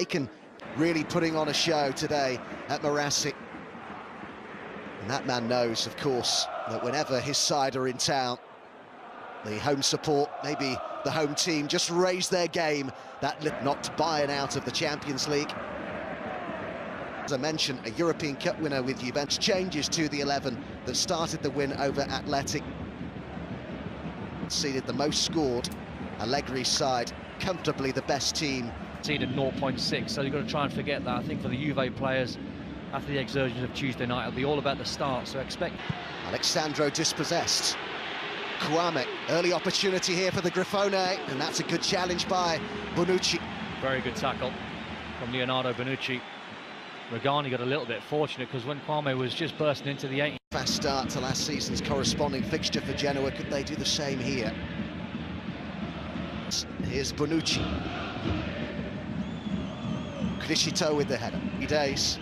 can really putting on a show today at Marassi. And that man knows, of course, that whenever his side are in town, the home support, maybe the home team, just raise their game. That knocked Bayern out of the Champions League. As I mentioned, a European Cup winner with Juventus changes to the 11 that started the win over Athletic. Conceded the most scored. Allegri's side, comfortably the best team. Conceded 0.6, so you've got to try and forget that. I think for the Juve players, after the exertions of Tuesday night, it'll be all about the start, so expect... Alexandro dispossessed. Kwame, early opportunity here for the Grifone, and that's a good challenge by Bonucci. Very good tackle from Leonardo Bonucci. Regani got a little bit fortunate because when Kwame was just bursting into the 8. Fast start to last season's corresponding fixture for Genoa. Could they do the same here? Here's Bonucci. Criscito with the header. 3 days.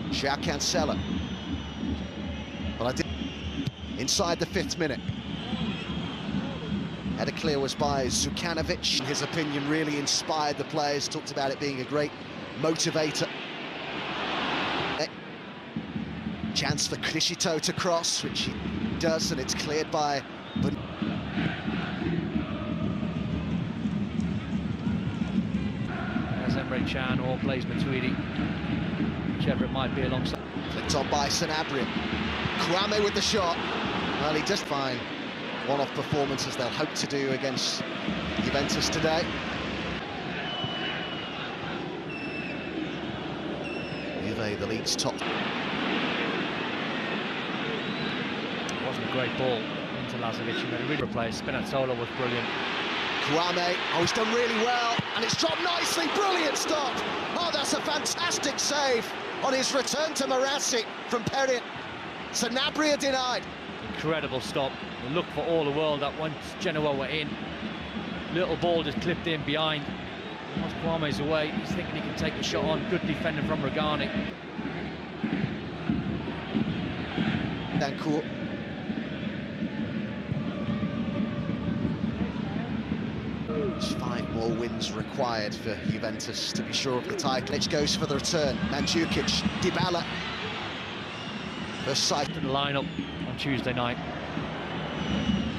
João Cancelo. Well, I did inside the 5th minute. Header clear was by Zukanovic. In his opinion, really inspired the players. Talked about it being a great motivator. Chance for Criscito to cross, which he does, and it's cleared by as Emre Can or Blaise Matuidi, whichever it might be alongside. Flicked on by Sanabria. Kwame with the shot. Well, he just fine. One-off performances they'll hope to do against Juventus today. Juve, the league's top. It wasn't a great ball into Lazovic. He made a really replace. Spinazzola was brilliant. Kwame, oh, he's done really well, and it's dropped nicely. Brilliant stop. Oh, that's a fantastic save on his return to Marassi from Perin. Sanabria denied. Incredible stop. We looked for all the world that once Genoa were in, little ball just clipped in behind. Once Kwame's away, he's thinking he can take the shot on. Good defending from Regani. Dancourt. There's 5 more wins required for Juventus to be sure of the title. It goes for the return. Mandzukic, Dybala. First sight in the lineup on Tuesday night,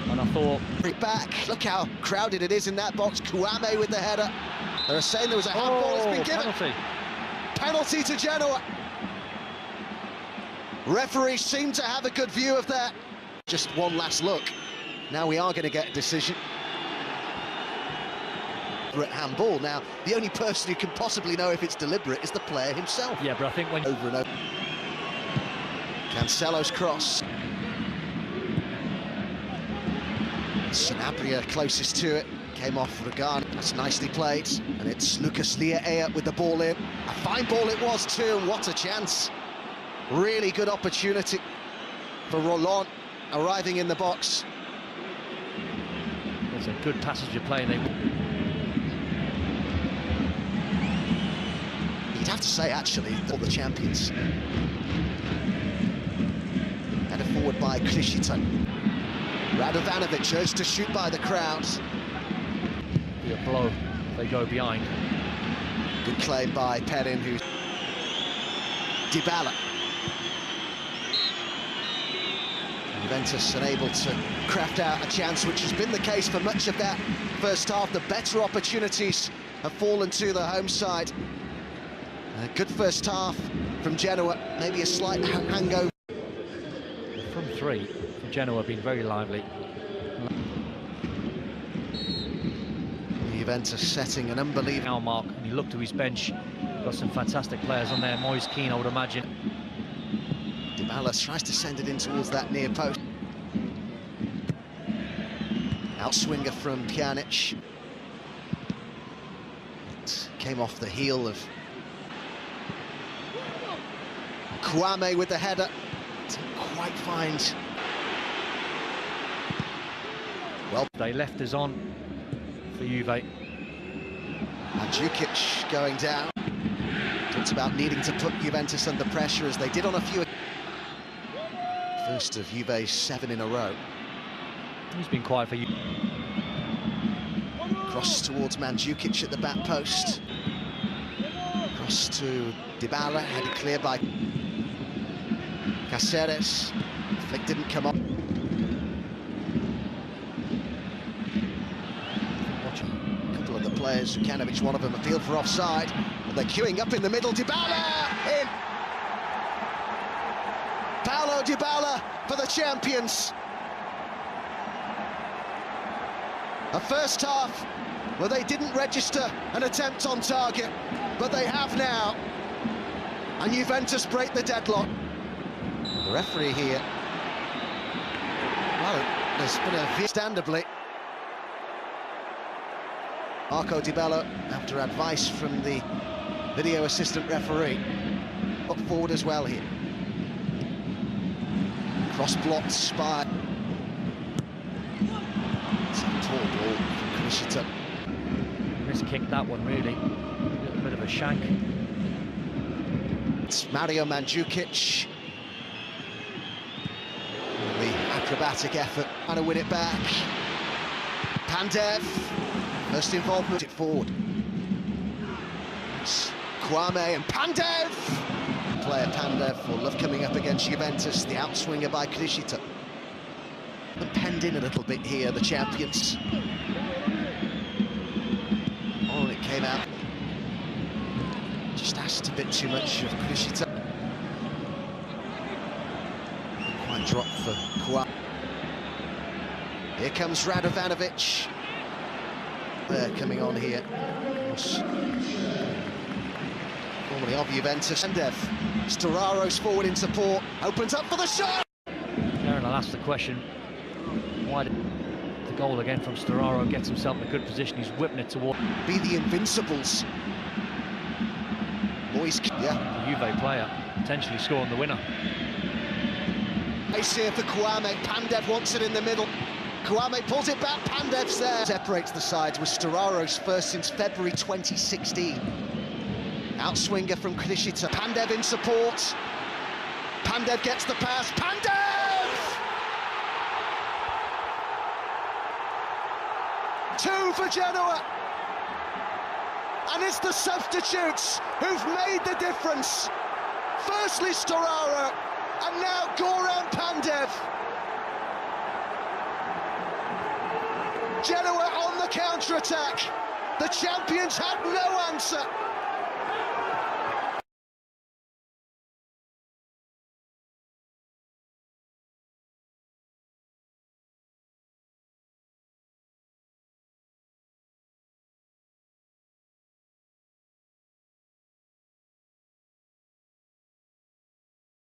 and I thought, back. Look how crowded it is in that box. Kwame with the header. They're saying there was a handball that's been given. Penalty to Genoa. Referee seemed to have a good view of that. Just one last look. Now we are going to get a decision. Handball. Now, the only person who can possibly know if it's deliberate is the player himself. Yeah, but I think when... Over and over. Cancelo's cross. Sanabria closest to it. Came off Regani. That's nicely played. And it's Lucas Leao with the ball in. A fine ball it was too, and what a chance. Really good opportunity for Roland arriving in the box. It's a good passage of play. You'd have to say, actually, all the champions. Headed forward by Criscito. Radovanovic urged to shoot by the crowds. Be a blow if they go behind. Good claim by Perin, who... Dybala. Juventus unable to craft out a chance, which has been the case for much of that first half. The better opportunities have fallen to the home side. A good first half from Genoa, maybe a slight hangover. From 3, from Genoa being very lively. Juventus setting an unbelievable Now mark, and you look to his bench, got some fantastic players on there. Moise Kean, I would imagine. Dybala tries to send it in towards that near post. Outswinger from Pjanic. It came off the heel of Kwame with the header. Didn't quite find. Well, they left us on for Juve. Mandzukic going down. Talks about needing to put Juventus under pressure, as they did on a few. First of Juve's 7 in a row. He's been quiet for you. Cross towards Mandzukic at the back post. Cross to Dybala, headed clear by Cáceres. Flick didn't come up. A couple of the players, Jokanovic, one of them, appealed for offside, but they're queuing up in the middle. Dybala in. Paulo Dybala for the champions. A first half where they didn't register an attempt on target, but they have now, and Juventus break the deadlock. The referee here, well, there's been a understandably. Marco Dybala, after advice from the video assistant referee, up forward as well here. Cross blocked by. It's a tall ball from Krishita. Miskicked that one, really. A little bit of a shank. It's Mario Mandzukic. The acrobatic effort, trying to win it back. Pandev, first involvement, it forward. It's Kwame and Pandev. Player Pandev will love coming up against Juventus, the outswinger by Krishita. And penned in a little bit here, the champions. Oh, it came out. Just asked a bit too much of Krishita. Quite dropped for Kwame. Here comes Radovanovic. They're coming on here. Of course, formerly of Juventus. Pandev. Storaro's forward in support. Opens up for the shot! Aaron, I'll ask the question. Why did the goal again from Storaro gets himself in a good position? He's whipping it toward. Be the Invincibles. Boys, yeah. The Juve player potentially scoring the winner. Ace here for Kwame. Pandev wants it in the middle. Kwame pulls it back. Pandev's there. Separates the sides with Storaro's first since February 2016. Outswinger from Krishita. Pandev in support. Pandev gets the pass. Pandev! Two for Genoa. And it's the substitutes who've made the difference. Firstly Storaro, and now Goran Pandev. Genoa on the counter-attack. The champions had no answer.